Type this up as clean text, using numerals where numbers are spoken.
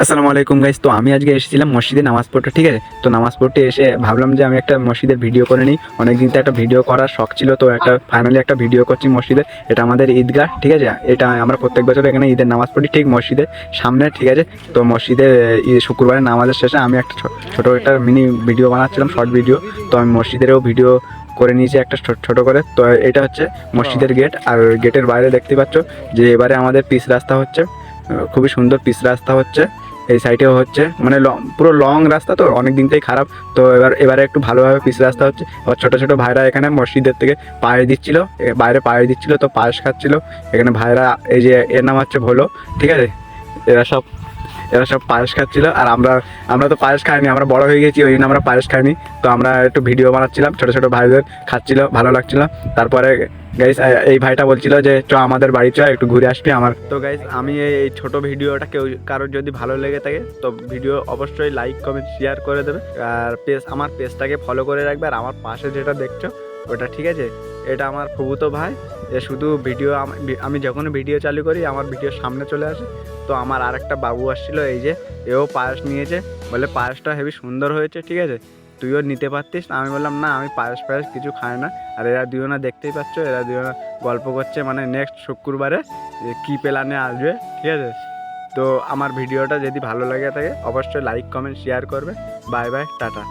আসসালামু আলাইকুম গাইস। তো আমি আজকে এসেছিলাম মসজিদে নামাজ পড়তে, ঠিক আছে। তো নামাজ পড়তে এসে ভাবলাম যে আমি একটা মসজিদের ভিডিও করে নিই। অনেকদিন তো একটা ভিডিও করার শখ ছিল, তো ফাইনালি একটা ভিডিও করছি মসজিদে। এটা আমাদের ঈদগাহ, ঠিক আছে। এটা আমরা প্রত্যেক বছর এখানে ঈদের নামাজ পড়ি ঠিক মসজিদের সামনে, ঠিক আছে। তো মসজিদে শুক্রবারের নামাজের শেষে আমি একটা ছোটো একটা মিনি ভিডিও বানাচ্ছিলাম, শর্ট ভিডিও। তো আমি মসজিদেরও ভিডিও করে নিয়েছি একটা ছোট করে। তো এটা হচ্ছে মসজিদের গেট, আর গেটের বাইরে দেখতে পাচ্ছ যে এবারে আমাদের পিচ রাস্তা হচ্ছে, খুবই সুন্দর পিচ রাস্তা হচ্ছে। এই সাইডেও হচ্ছে, মানে পুরো লং রাস্তা, তো অনেক দিন থেকেই খারাপ। তো এবারে একটু ভালোভাবে পিচ রাস্তা হচ্ছে। আবার ছোটো ছোটো ভাইরা এখানে মসজিদের থেকে পায়ে দিচ্ছিল, বাইরে পায়ে দিচ্ছিল, তো পায়েস খাচ্ছিল এখানে ভাইরা। এই যে এর নাম হচ্ছে ভোলো, ঠিক আছে। এরা সব এরা সব পায়েস খাচ্ছিল, আর আমরা তো পায়েস খাইনি, আমরা বড় হয়ে গেছি, ওই জন্য আমরা পায়েস খাইনি। তো আমরা একটু ভিডিও বানাচ্ছিলাম, ছোটো ছোটো ভাইদের খাচ্ছিল, ভালো লাগছিল। তারপরে গাইস এই ভাইটা বলছিল যে আমাদের বাড়ি একটু ঘুরে আসবি আমার। তো গাইস আমি এই ছোট ভিডিওটা কেউ কারোর যদি ভালো লেগে থাকে তো ভিডিও অবশ্যই লাইক কমেন্ট শেয়ার করে দেবে, আর আমার পেজটাকে ফলো করে রাখবে। আর আমার পাশে যেটা দেখছো ওটা, ঠিক আছে, এটা আমার ফুফুতো ভাই। এ শুধু ভিডিও আমি যখন ভিডিও চালু করি আমার ভিডিওর সামনে চলে আসে। তো আমার আরেকটা বাবু আসছিল, এই যে এও পায়েস নিয়েছে, বলে পায়েসটা হেবি সুন্দর হয়েছে, ঠিক আছে, তুইও নিতে পারতিস। আমি বললাম না, আমি পায়েস কিছু খাই না। আর এরা দুজনা দেখতেই পাচ্ছ, এরা দুজনা গল্প করছে, মানে নেক্সট শুক্রবারে কী প্ল্যানে আসবে, ঠিক আছে। তো আমার ভিডিওটা যদি ভালো লাগে থাকে অবশ্যই লাইক কমেন্ট শেয়ার করবে। Bye bye, tata.